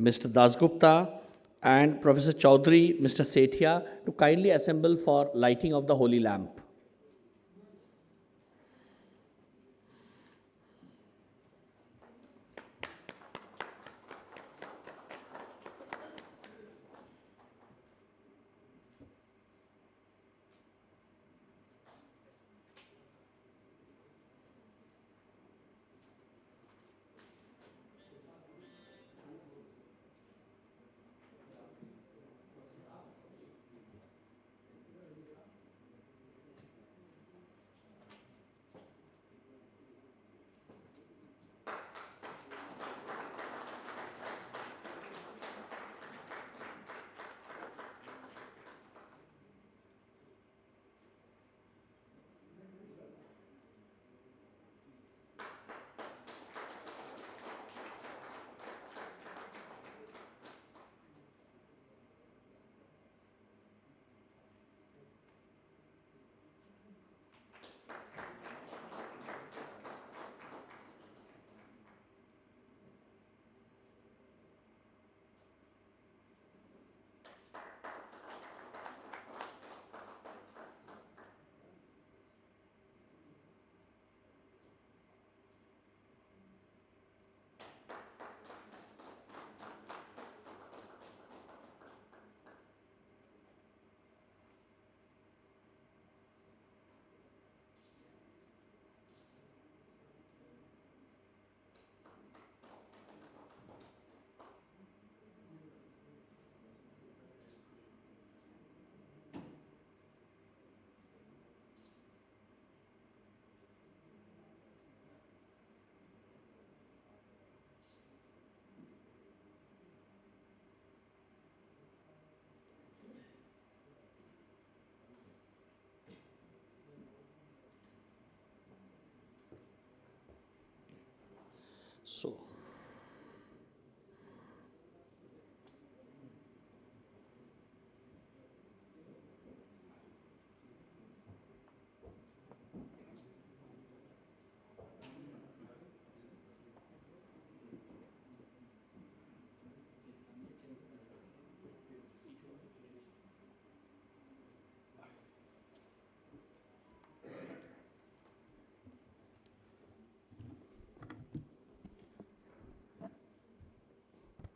Mr. Dasgupta, and Professor Chaudhary, Mr. Sethia, to kindly assemble for lighting of the holy lamp. So,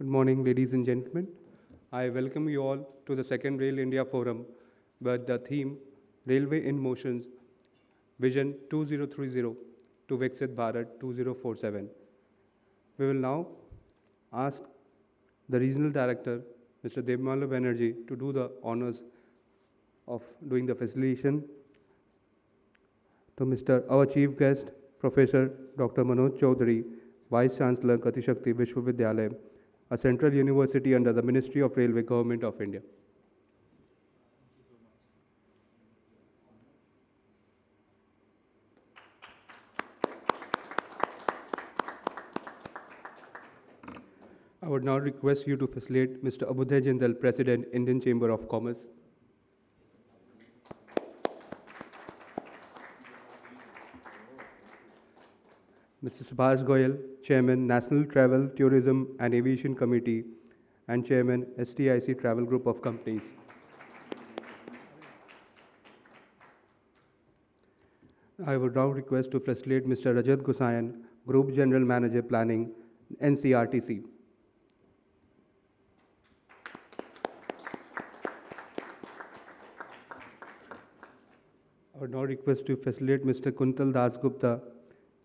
Good morning, ladies and gentlemen. I welcome you all to the second Rail India Forum with the theme Railway in Motions Vision 2030 to Viksit Bharat 2047. We will now ask the Regional Director, Mr. Devmala Banerjee, to do the honors of doing the facilitation. To our Chief Guest, Professor Dr. Manoj Chaudhary, Vice Chancellor, Gati Shakti Vishwavidyalaya, a central university under the Ministry of Railway, Government of India. I would now request you to facilitate Mr. Abudhay Jindal, President, Indian Chamber of Commerce. Mr. Subhash Goyal, Chairman, National Travel, Tourism and Aviation Committee, and Chairman, STIC Travel Group of Companies. I would now request to facilitate Mr. Rajat Gusayan, Group General Manager, Planning, NCRTC. I would now request to facilitate Mr. Kuntal Dasgupta,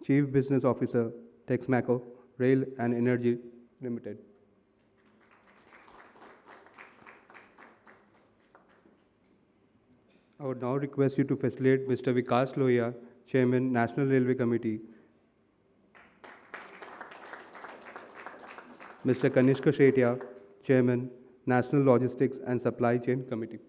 Chief Business Officer, Texmaco, Rail and Energy Limited. I would now request you to facilitate Mr. Vikash Lohia, Chairman, National Railway Committee, Mr. Kanishka Shetya, Chairman, National Logistics and Supply Chain Committee.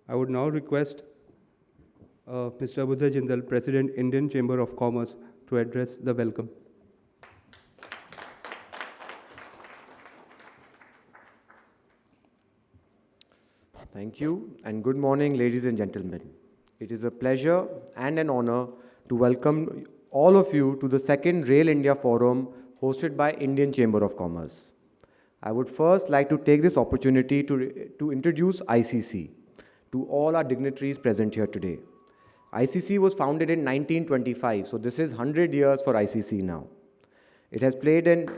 I would now request Mr. Abudhay Jindal, President, Indian Chamber of Commerce, to address the welcome. Thank you, and good morning, ladies and gentlemen. It is a pleasure and an honor to welcome all of you to the second Rail India Forum hosted by Indian Chamber of Commerce. I would first like to take this opportunity to introduce ICC to all our dignitaries present here today. ICC was founded in 1925, so this is 100 years for ICC now. It has played an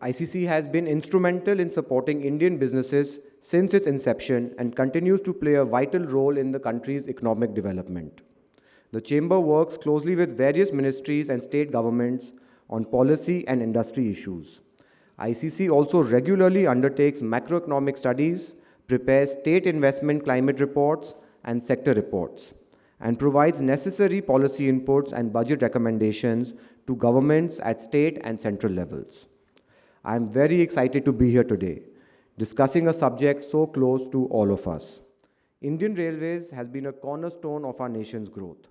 ICC has been instrumental in supporting Indian businesses since its inception and continues to play a vital role in the country's economic development. The Chamber works closely with various ministries and state governments on policy and industry issues. ICC also regularly undertakes macroeconomic studies, prepares state investment climate reports and sector reports, and provides necessary policy inputs and budget recommendations to governments at state and central levels. I am very excited to be here today, discussing a subject so close to all of us. Indian Railways has been a cornerstone of our nation's growth.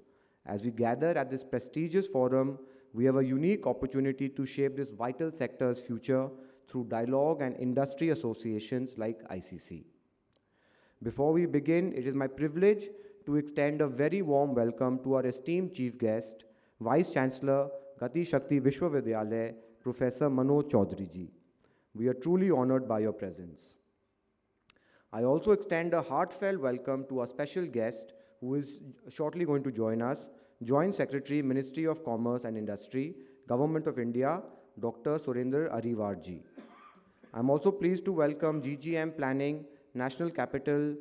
As we gather at this prestigious forum, we have a unique opportunity to shape this vital sector's future through dialogue and industry associations like ICC. Before we begin, it is my privilege to extend a very warm welcome to our esteemed chief guest, Vice Chancellor, Gati Shakti Vishwavidyalaya, Professor Manoj Chaudhary ji. We are truly honored by your presence. I also extend a heartfelt welcome to our special guest who is shortly going to join us, Joint Secretary, Ministry of Commerce and Industry, Government of India, Dr. Surendra Ariwar ji. I'm also pleased to welcome GGM Planning, National Capital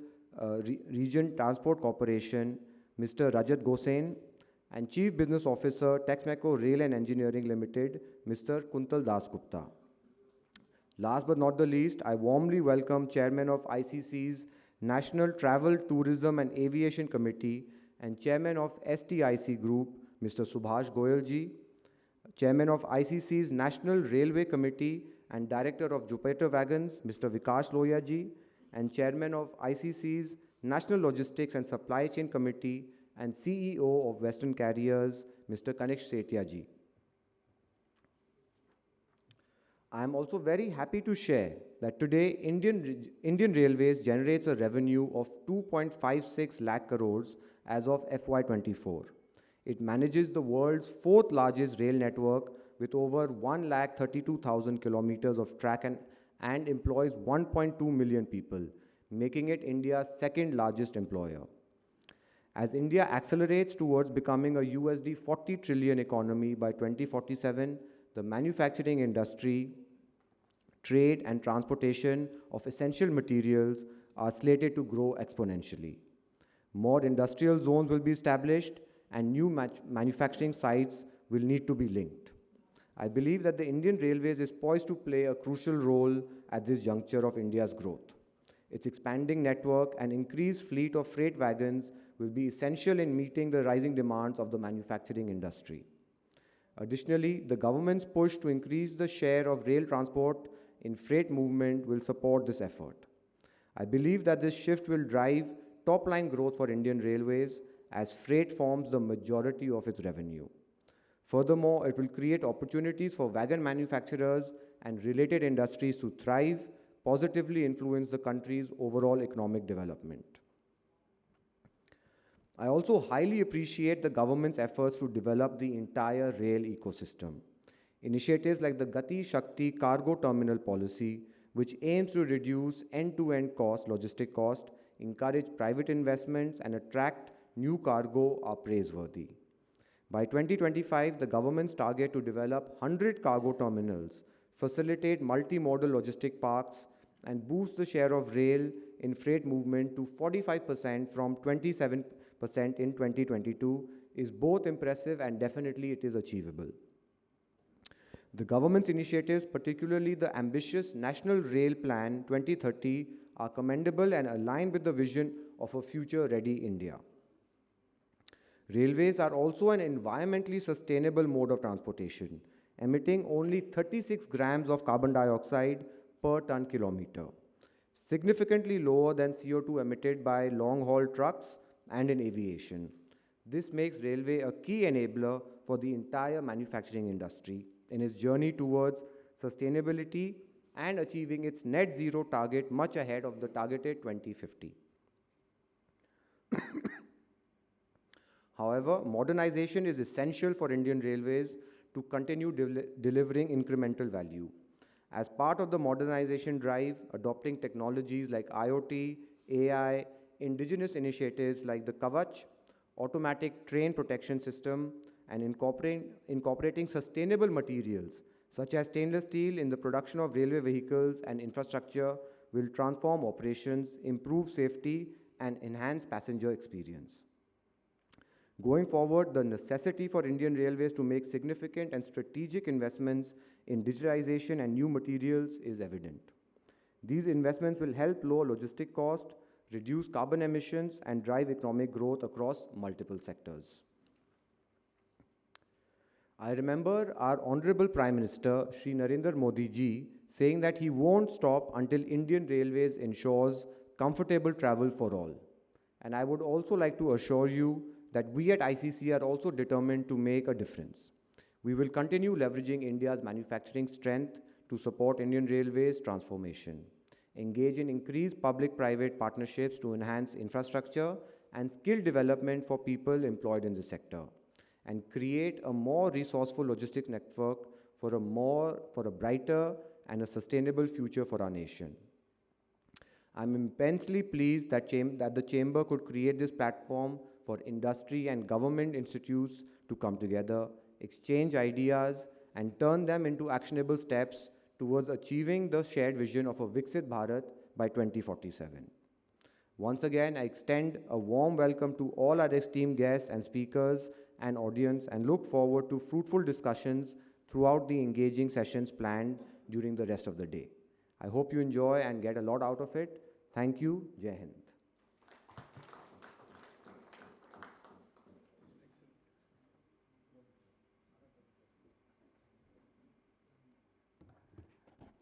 Region Transport Corporation, Mr. Rajat Gosain, and Chief Business Officer, Texmaco Rail and Engineering Limited, Mr. Kuntal Das Gupta. Last but not the least, I warmly welcome Chairman of ICC's National Travel, Tourism and Aviation Committee and Chairman of STIC Group, Mr. Subhash Goyal ji, Chairman of ICC's National Railway Committee and Director of JWL Wagons, Mr. Vikash Lohia ji, and Chairman of ICC's National Logistics and Supply Chain Committee and CEO of Western Carriers, Mr. Kanish Sethia ji. I am also very happy to share that today Indian Railways generates a revenue of 2.56 lakh crores as of FY24. It manages the world's fourth largest rail network with over 1,32,000 kilometers of track and employs 1.2 million people, making it India's second largest employer. As India accelerates towards becoming a USD 40 trillion economy by 2047, the manufacturing industry, trade and transportation of essential materials are slated to grow exponentially. More industrial zones will be established and new manufacturing sites will need to be linked. I believe that the Indian Railways is poised to play a crucial role at this juncture of India's growth. Its expanding network and increased fleet of freight wagons will be essential in meeting the rising demands of the manufacturing industry. Additionally, the government's push to increase the share of rail transport in freight movement will support this effort. I believe that this shift will drive top-line growth for Indian Railways as freight forms the majority of its revenue. Furthermore, it will create opportunities for wagon manufacturers and related industries to thrive, positively influence the country's overall economic development. I also highly appreciate the government's efforts to develop the entire rail ecosystem. Initiatives like the Gati Shakti Cargo Terminal Policy, which aims to reduce end-to-end logistic cost, encourage private investments, and attract new cargo are praiseworthy. By 2025, the government's target to develop 100 cargo terminals, facilitate multimodal logistic parks, and boost the share of rail in freight movement to 45% from 27% in 2022 is both impressive and definitely it is achievable. The government's initiatives, particularly the ambitious National Rail Plan 2030, are commendable and aligned with the vision of a future-ready India. Railways are also an environmentally sustainable mode of transportation, emitting only 36 grams of carbon dioxide per ton kilometer, significantly lower than CO2 emitted by long-haul trucks and in aviation. This makes railway a key enabler for the entire manufacturing industry in its journey towards sustainability and achieving its net zero target much ahead of the targeted 2050. However, modernization is essential for Indian Railways to continue delivering incremental value. As part of the modernization drive, adopting technologies like IoT, AI, indigenous initiatives like the Kavach, automatic train protection system, and incorporating sustainable materials such as stainless steel in the production of railway vehicles and infrastructure will transform operations, improve safety, and enhance passenger experience. Going forward, the necessity for Indian Railways to make significant and strategic investments in digitization and new materials is evident. These investments will help lower logistic costs, reduce carbon emissions, and drive economic growth across multiple sectors. I remember our Honorable Prime Minister, Shri Narendra Modi ji, saying that he won't stop until Indian Railways ensures comfortable travel for all. And I would also like to assure you that we at ICC are also determined to make a difference. We will continue leveraging India's manufacturing strength to support Indian Railways transformation, engage in increased public-private partnerships to enhance infrastructure and skill development for people employed in the sector, and create a more resourceful logistics network for a brighter and a sustainable future for our nation. I'm immensely pleased that the Chamber could create this platform for industry and government institutes to come together, exchange ideas, and turn them into actionable steps towards achieving the shared vision of a Viksit Bharat by 2047. Once again, I extend a warm welcome to all our esteemed guests and speakers and audience, and look forward to fruitful discussions throughout the engaging sessions planned during the rest of the day. I hope you enjoy and get a lot out of it. Thank you. Jai Hind.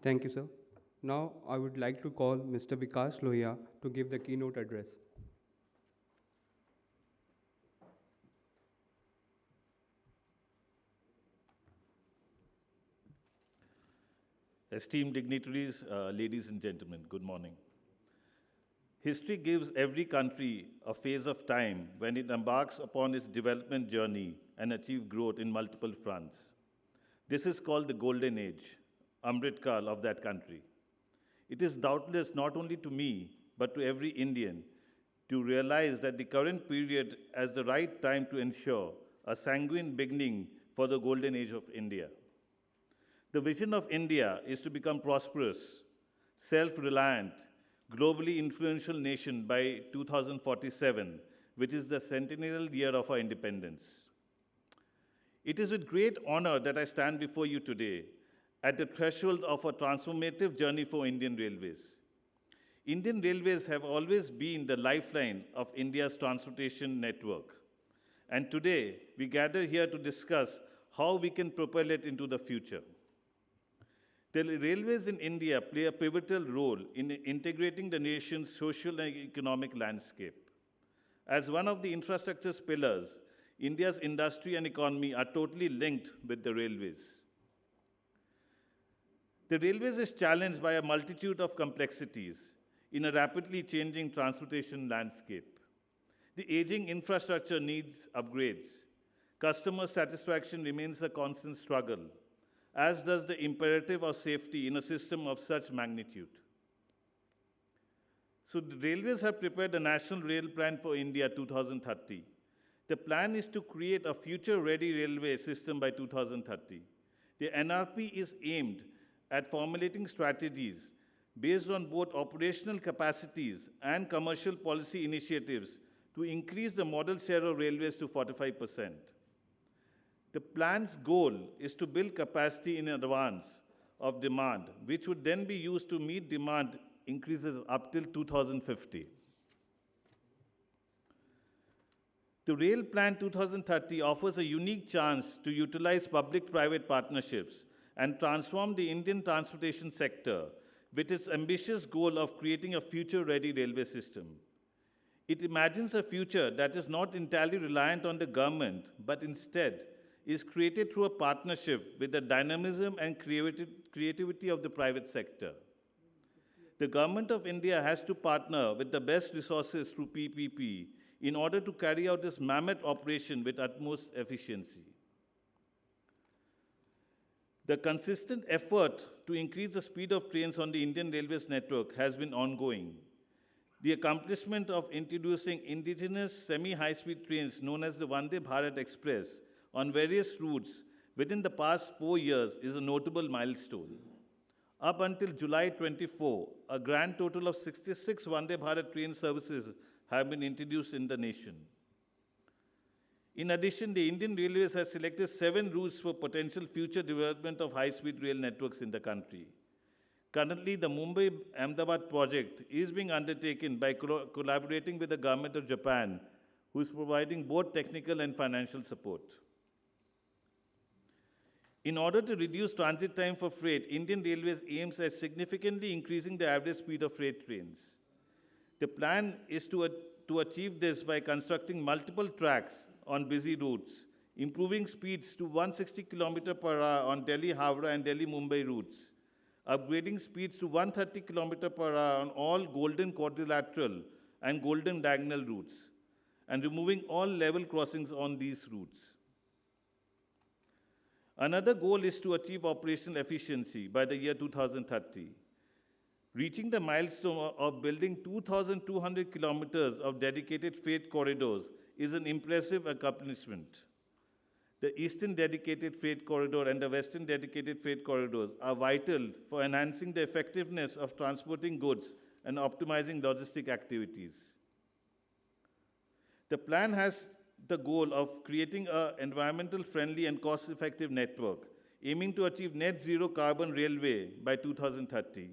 Thank you, sir. Now, I would like to call Mr. Vikash Lohia to give the keynote address. Esteemed dignitaries, ladies and gentlemen, good morning. History gives every country a phase of time when it embarks upon its development journey and achieves growth in multiple fronts. This is called the golden age, Amrit Kal of that country. It is doubtless not only to me, but to every Indian, to realize that the current period is the right time to ensure a sanguine beginning for the golden age of India. The vision of India is to become prosperous, self-reliant, globally influential nation by 2047, which is the centennial year of our independence. It is with great honor that I stand before you today at the threshold of a transformative journey for Indian Railways. Indian Railways have always been the lifeline of India's transportation network. And today, we gather here to discuss how we can propel it into the future. The railways in India play a pivotal role in integrating the nation's social and economic landscape. As one of the infrastructure's pillars, India's industry and economy are totally linked with the railways. The railways is challenged by a multitude of complexities in a rapidly changing transportation landscape. The aging infrastructure needs upgrades. Customer satisfaction remains a constant struggle, as does the imperative of safety in a system of such magnitude. So the railways have prepared a National Rail Plan for India 2030. The plan is to create a future-ready railway system by 2030. The NRP is aimed at formulating strategies based on both operational capacities and commercial policy initiatives to increase the modal share of railways to 45%. The plan's goal is to build capacity in advance of demand, which would then be used to meet demand increases up till 2050. The Rail Plan 2030 offers a unique chance to utilize public-private partnerships and transform the Indian transportation sector with its ambitious goal of creating a future-ready railway system. It imagines a future that is not entirely reliant on the government, but instead is created through a partnership with the dynamism and creativity of the private sector. The Government of India has to partner with the best resources through PPP in order to carry out this mammoth operation with utmost efficiency. The consistent effort to increase the speed of trains on the Indian Railways network has been ongoing. The accomplishment of introducing indigenous semi-high-speed trains known as the Vande Bharat Express on various routes within the past 4 years is a notable milestone. Up until July 24, a grand total of 66 Vande Bharat train services have been introduced in the nation. In addition, the Indian Railways has selected 7 routes for potential future development of high-speed rail networks in the country. Currently, the Mumbai-Ahmedabad project is being undertaken by collaborating with the government of Japan, who is providing both technical and financial support. In order to reduce transit time for freight, Indian Railways aims at significantly increasing the average speed of freight trains. The plan is to achieve this by constructing multiple tracks on busy routes, improving speeds to 160 km per hour on Delhi-Havra and Delhi-Mumbai routes, upgrading speeds to 130 km per hour on all golden quadrilateral and golden diagonal routes, and removing all level crossings on these routes. Another goal is to achieve operational efficiency by the year 2030. Reaching the milestone of building 2,200 kilometers of dedicated freight corridors is an impressive accomplishment. The Eastern Dedicated Freight Corridor and the Western Dedicated Freight Corridors are vital for enhancing the effectiveness of transporting goods and optimizing logistic activities. The plan has the goal of creating an environmental friendly and cost-effective network, aiming to achieve net zero carbon railway by 2030.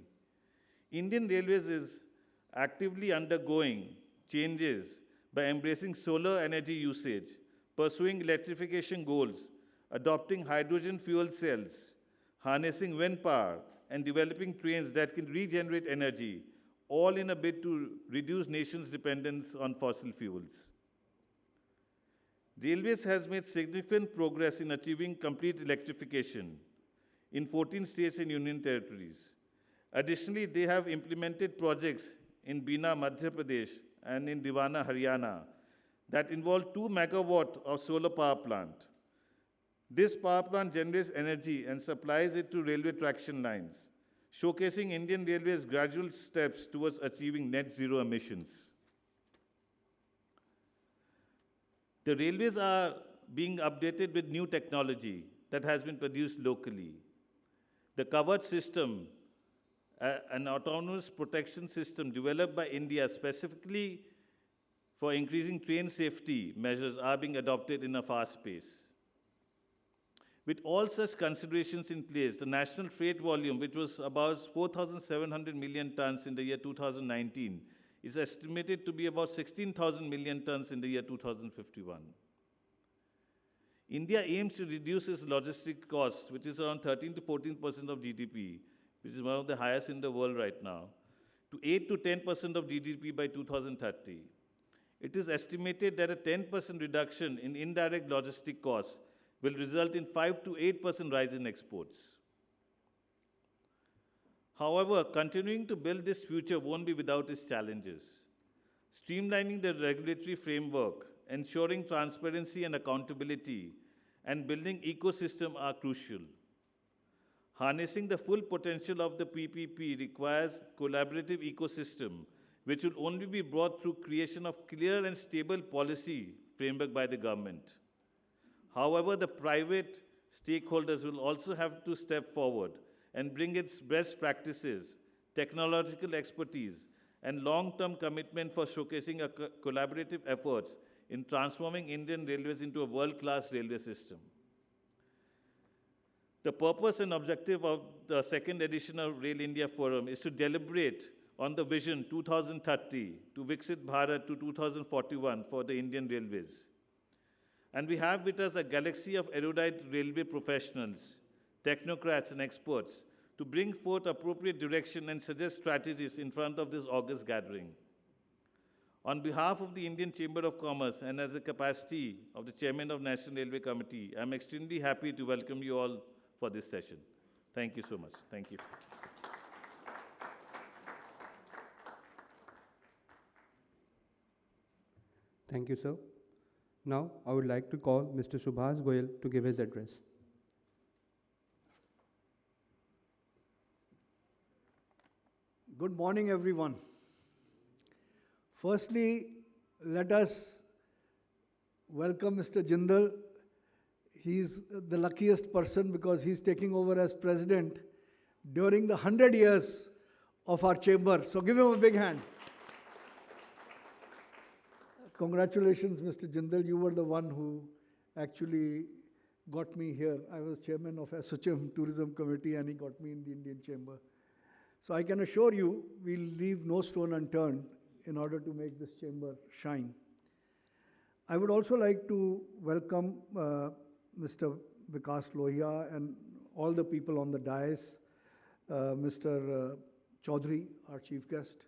Indian Railways is actively undergoing changes by embracing solar energy usage, pursuing electrification goals, adopting hydrogen fuel cells, harnessing wind power, and developing trains that can regenerate energy, all in a bid to reduce nation's dependence on fossil fuels. Railways has made significant progress in achieving complete electrification in 14 states and union territories. Additionally, they have implemented projects in Bina, Madhya Pradesh, and in Diwana, Haryana, that involve 2 megawatt of solar power plant. This power plant generates energy and supplies it to railway traction lines, showcasing Indian Railways' gradual steps towards achieving net zero emissions. The railways are being updated with new technology that has been produced locally. The covered system, an autonomous protection system developed by India specifically for increasing train safety measures, are being adopted in a fast pace. With all such considerations in place, the national freight volume, which was about 4,700 million tons in the year 2019, is estimated to be about 16,000 million tons in the year 2051. India aims to reduce its logistic costs, which is around 13 to 14% of GDP, which is one of the highest in the world right now, to 8 to 10% of GDP by 2030. It is estimated that a 10% reduction in indirect logistic costs will result in 5 to 8% rise in exports. However, continuing to build this future won't be without its challenges. Streamlining the regulatory framework, ensuring transparency and accountability, and building ecosystem are crucial. Harnessing the full potential of the PPP requires collaborative ecosystem, which will only be brought through creation of clear and stable policy framework by the government. However, the private stakeholders will also have to step forward and bring its best practices, technological expertise, and long-term commitment for showcasing a collaborative efforts in transforming Indian Railways into a world-class railway system. The purpose and objective of the second edition of Rail India Forum is to deliberate on the vision 2030 to Viksit Bharat to 2041 for the Indian Railways. And we have with us a galaxy of erudite railway professionals, technocrats and experts to bring forth appropriate direction and suggest strategies in front of this august gathering. On behalf of the Indian Chamber of Commerce and as a capacity of the Chairman of National Railway Committee, I am extremely happy to welcome you all for this session. Thank you so much. Thank you. Thank you, sir. Now, I would like to call Mr. Subhas Goyal to give his address. Good morning, everyone. Firstly, let us welcome Mr. Jindal. He's the luckiest person because he's taking over as president during the 100 years of our chamber. So give him a big hand. Congratulations, Mr. Jindal. You were the one who actually got me here. I was chairman of SHM Tourism Committee and he got me in the Indian Chamber. So I can assure you, we'll leave no stone unturned in order to make this chamber shine. I would also like to welcome Mr. Vikash Lohia and all the people on the dais, Mr. Chaudhary, our chief guest,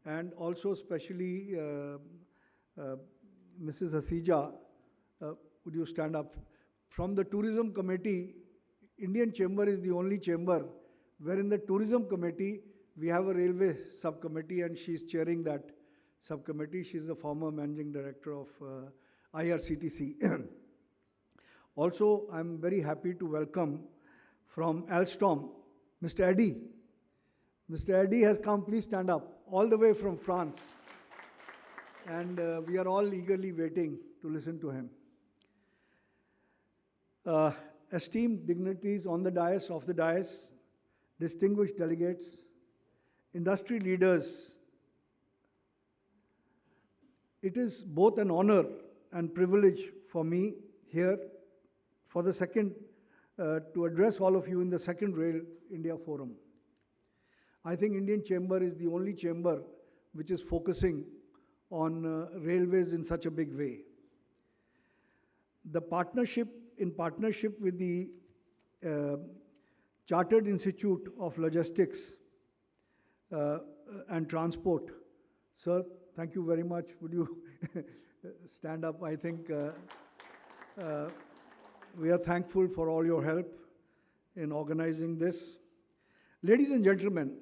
and also especially Mrs. Hasija. Would you stand up? From the Tourism Committee, Indian Chamber is the only chamber where in the Tourism Committee, we have a railway subcommittee and she's chairing that subcommittee. She's the former managing director of IRCTC. Also, I'm very happy to welcome from Alstom, Mr. Eddy. Mr. Eddy has come, please stand up, all the way from France. And we are all eagerly waiting to listen to him. Esteemed dignitaries on the dais, off the dais, distinguished delegates, industry leaders, it is both an honor and privilege for me here for the second, to address all of you in the second Rail India Forum. I think Indian Chamber is the only chamber which is focusing on railways in such a big way. The partnership, in partnership with the Chartered Institute of Logistics and Transport. Sir, thank you very much. Would you stand up? I think we are thankful for all your help in organizing this. Ladies and gentlemen,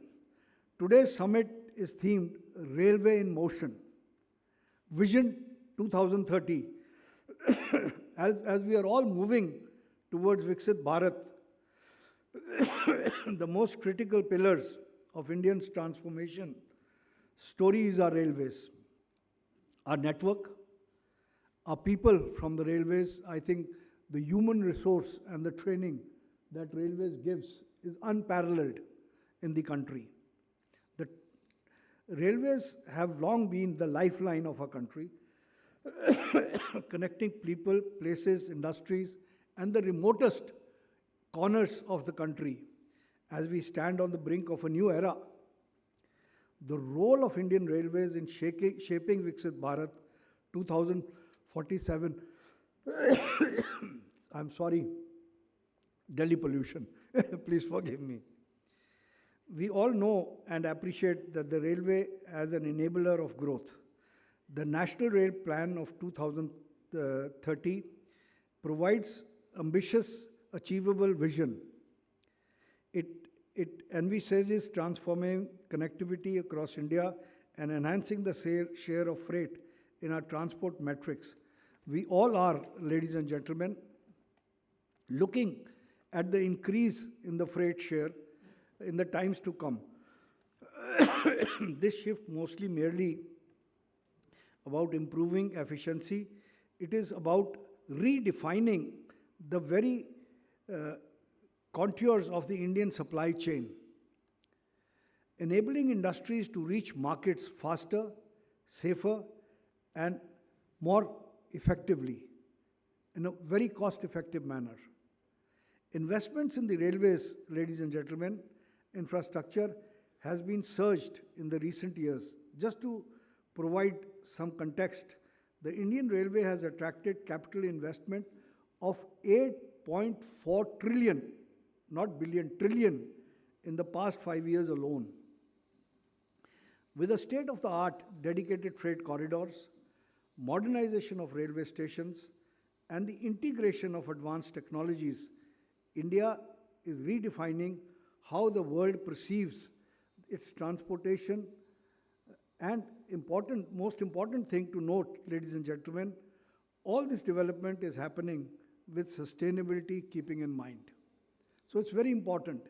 today's summit is themed Railway in Motion, Vision 2030. As we are all moving towards Viksit Bharat, the most critical pillars of India's transformation story is our railways, our network, our people from the railways. I think the human resource and the training that railways gives is unparalleled in the country. The railways have long been the lifeline of our country, connecting people, places, industries, and the remotest corners of the country. As we stand on the brink of a new era, the role of Indian Railways in shaping Viksit Bharat 2047, I'm sorry, Delhi pollution, please forgive me. We all know and appreciate that the railway as an enabler of growth. The National Rail Plan of 2030 provides ambitious, achievable vision. It envisages transforming connectivity across India and enhancing the share of freight in our transport metrics. We all are, ladies and gentlemen, looking at the increase in the freight share in the times to come. This shift mostly merely about improving efficiency. It is about redefining the very contours of the Indian supply chain, enabling industries to reach markets faster, safer, and more effectively, in a very cost-effective manner. Investments in the railways, ladies and gentlemen, infrastructure has been surged in the recent years. Just to provide some context, the Indian Railway has attracted capital investment of 8.4 trillion, not billion, trillion, in the past 5 years alone. With a state-of-the-art dedicated freight corridors, modernization of railway stations, and the integration of advanced technologies, India is redefining how the world perceives its transportation. And most important thing to note, ladies and gentlemen, all this development is happening with sustainability keeping in mind. So it's very important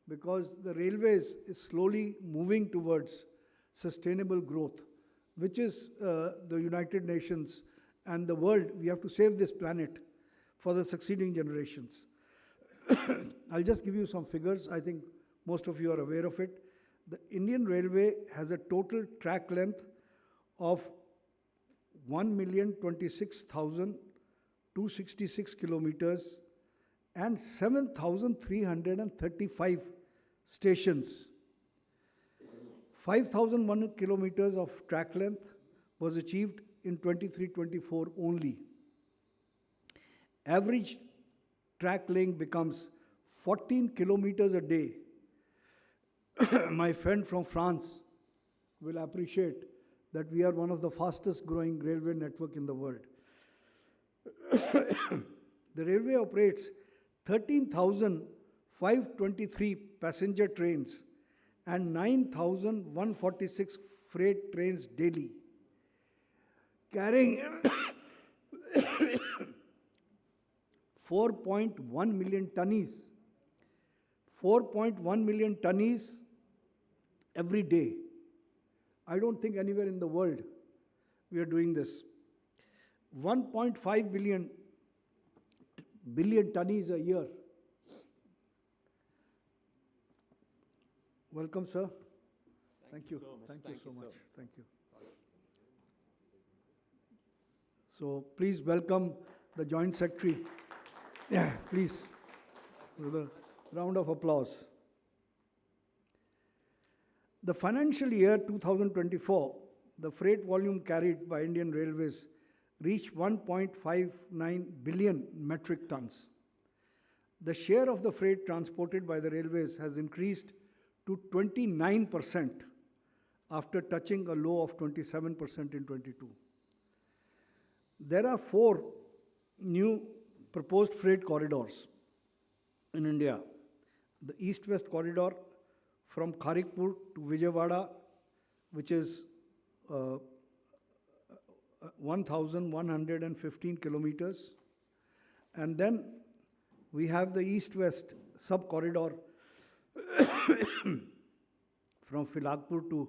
because the railways is slowly moving towards sustainable growth, which is the United Nations and the world. We have to save this planet for the succeeding generations. I'll just give you some figures. I think most of you are aware of it. The Indian Railway has a total track length of 1,026,266 kilometers and 7,335 stations. 5,001 kilometers of track length was achieved in 23-24 only. Average track length becomes 14 kilometers a day. My friend from France will appreciate that we are one of the fastest growing railway network in the world. The railway operates 13,523 passenger trains and 9,146 freight trains daily, carrying 4.1 million tonnes. 4.1 million tonnes every day. I don't think anywhere in the world we are doing this. 1.5 billion tonnes a year. Welcome, sir. Thank you. Thank you so much. Thank you. So please welcome the Joint Secretary. Yeah, please, with a round of applause. The financial year 2024, the freight volume carried by Indian Railways reached 1.59 billion metric tons. The share of the freight transported by the railways has increased to 29% after touching a low of 27% in 22. There are 4 new proposed freight corridors in India. The East-West corridor from Kharagpur to Vijayawada, which is 1,115 kilometers. And then we have the East-West sub-corridor from Filagpur to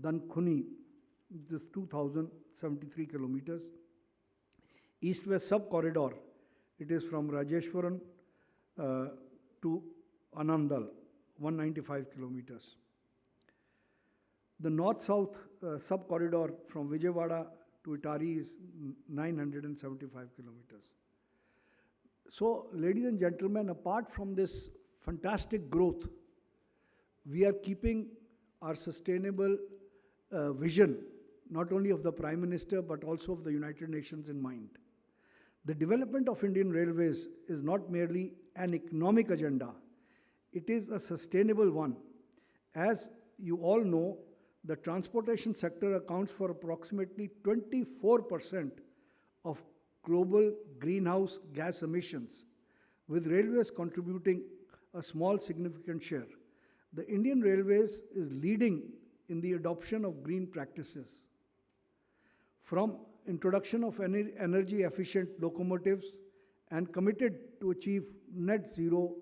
Dankhuni, this 2,073 kilometers. East-West sub-corridor, it is from Rajeshwaram to Anandal, 195 kilometers. The North-South sub-corridor from Vijayawada to Itari is 975 kilometers. So, ladies and gentlemen, apart from this fantastic growth, we are keeping our sustainable vision, not only of the Prime Minister, but also of the United Nations in mind. The development of Indian Railways is not merely an economic agenda, it is a sustainable one. As you all know, the transportation sector accounts for approximately 24% of global greenhouse gas emissions, with railways contributing a small significant share. The Indian Railways is leading in the adoption of green practices. From introduction of energy efficient locomotives and committed to achieve net zero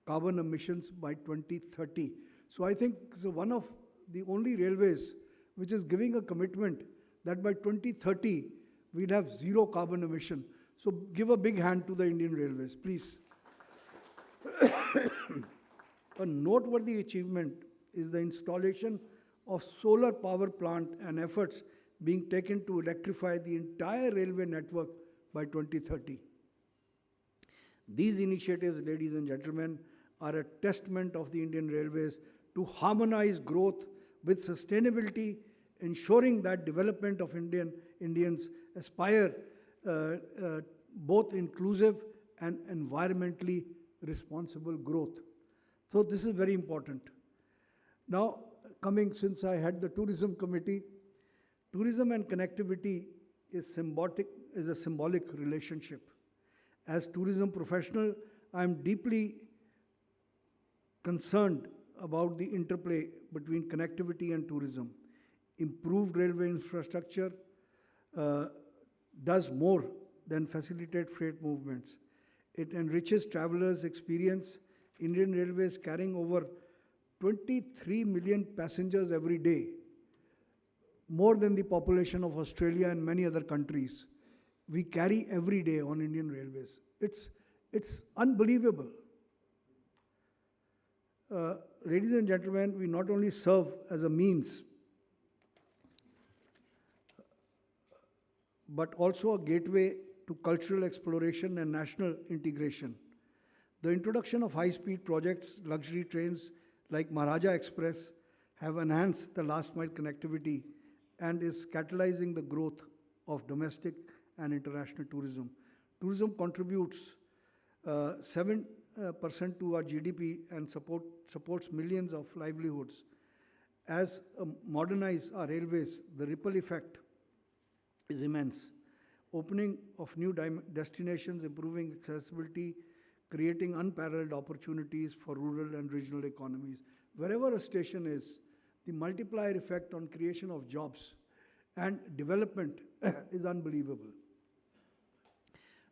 carbon emissions by 2030. So I think it's one of the only railways which is giving a commitment that by 2030 we'll have zero carbon emission. So give a big hand to the Indian Railways, please. A noteworthy achievement is the installation of solar power plant and efforts being taken to electrify the entire railway network by 2030. These initiatives, ladies and gentlemen, are a testament of the Indian Railways to harmonize growth with sustainability, ensuring that development of Indians aspire both inclusive and environmentally responsible growth. So this is very important. Now, coming since I had the tourism committee. Tourism and connectivity is a symbolic relationship. As tourism professional, I am deeply concerned about the interplay between connectivity and tourism. Improved railway infrastructure does more than facilitate freight movements. It enriches travelers' experience. Indian Railways carrying over 23 million passengers every day, more than the population of Australia and many other countries. We carry every day on Indian Railways. It's unbelievable. Ladies and gentlemen, we not only serve as a means, but also a gateway to cultural exploration and national integration. The introduction of high-speed projects, luxury trains like Maharaja Express have enhanced the last-mile connectivity and is catalyzing the growth of domestic and international tourism. Tourism contributes 7% to our GDP and supports millions of livelihoods. As modernize our railways, the ripple effect is immense. Opening of new destinations, improving accessibility, creating unparalleled opportunities for rural and regional economies. Wherever a station is, the multiplier effect on creation of jobs and development is unbelievable.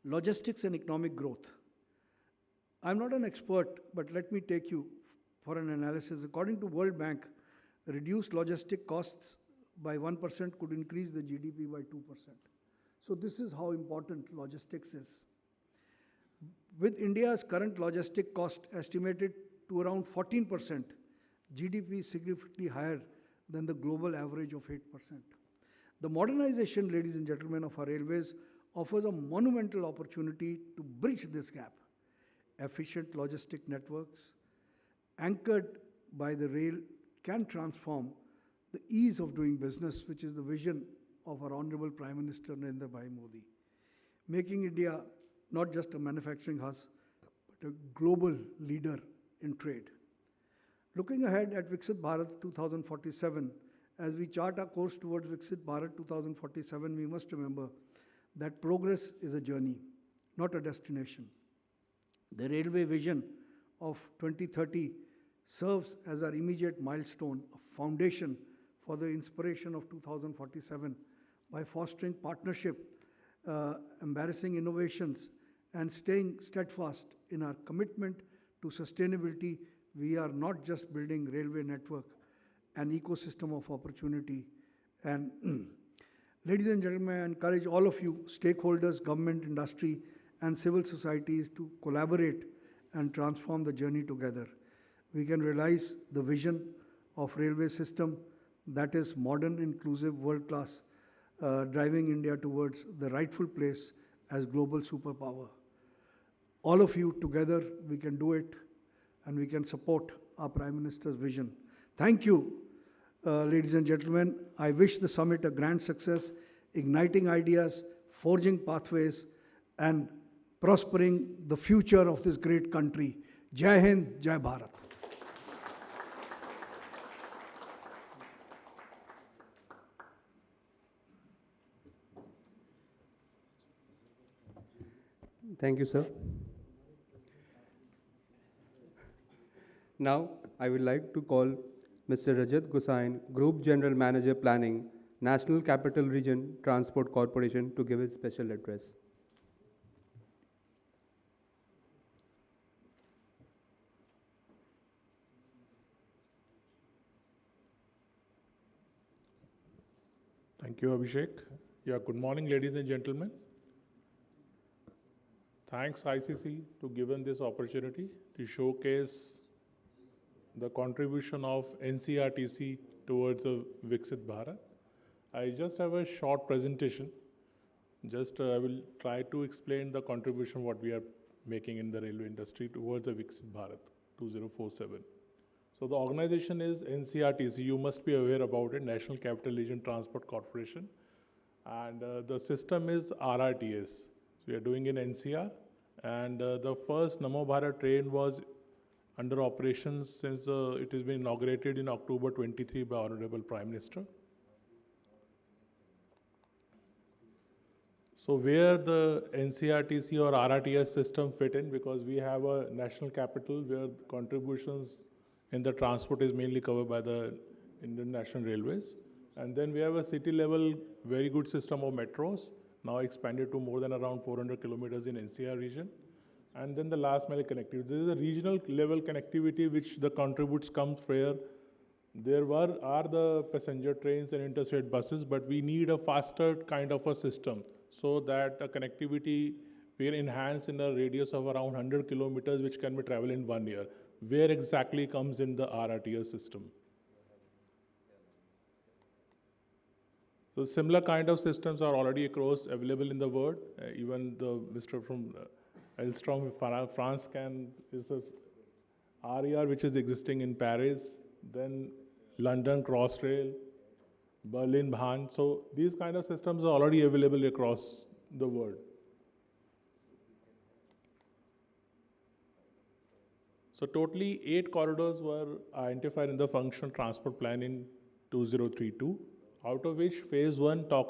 Logistics and economic growth. I'm not an expert, but let me take you for an analysis. According to World Bank, reduced logistic costs by 1% could increase the GDP by 2%. So this is how important logistics is. With India's current logistic cost estimated to around 14%, GDP is significantly higher than the global average of 8%. The modernization, ladies and gentlemen, of our railways offers a monumental opportunity to bridge this gap. Efficient logistic networks, anchored by the rail, can transform the ease of doing business, which is the vision of our Honorable Prime Minister Narendra Bhai Modi, making India not just a manufacturing hub, but a global leader in trade. Looking ahead at Viksit Bharat 2047, as we chart our course towards Viksit Bharat 2047, we must remember that progress is a journey, not a destination. The railway vision of 2030 serves as our immediate milestone, a foundation for the inspiration of 2047 by fostering partnership, embarrassing innovations, and staying steadfast in our commitment to sustainability. We are not just building railway network, an ecosystem of opportunity. And ladies and gentlemen, I encourage all of you, stakeholders, government, industry, and civil societies to collaborate and transform the journey together. We can realize the vision of railway system that is modern, inclusive, world-class, driving India towards the rightful place as global superpower. All of you together, we can do it, and we can support our Prime Minister's vision. Thank you, ladies and gentlemen. I wish the summit a grand success, igniting ideas, forging pathways, and prospering the future of this great country. Jai Hind, Jai Bharat. Thank you, sir. Now, I would like to call Mr. Rajat Gosain, Group General Manager Planning, National Capital Region Transport Corporation, to give his special address. Thank you, Abhishek. Yeah, good morning, ladies and gentlemen. Thanks, ICC, to given this opportunity to showcase the contribution of NCRTC towards a Viksit Bharat. I just have a short presentation. I will try to explain the contribution what we are making in the railway industry towards a Viksit Bharat 2047. So the organization is NCRTC. You must be aware about it, National Capital Region Transport Corporation. And the system is RRTS. So we are doing in NCR. And the first Namo Bharat train was under operations since it has been inaugurated in October 23 by Honorable Prime Minister. So where the NCRTC or RRTS system fit in, because we have a national capital where contributions in the transport is mainly covered by the Indian National Railways. And then we have a city level very good system of metros, now expanded to more than around 400 kilometers in NCR region. And then the last mile connectivity. There is a regional level connectivity which the contributes comes where there are the passenger trains and interstate buses, but we need a faster kind of a system so that the connectivity will enhance in a radius of around 100 kilometers, which can be traveled in 1 year. Where exactly comes in the RRTS system? So similar kind of systems are already across available in the world. Even the Mr. from Elstrom, France is a RER which is existing in Paris, then London Crossrail, Berlin Bahn. So these kind of systems are already available across the world. So totally 8 corridors were identified in the functional transport plan in 2032, out of which phase 1 talks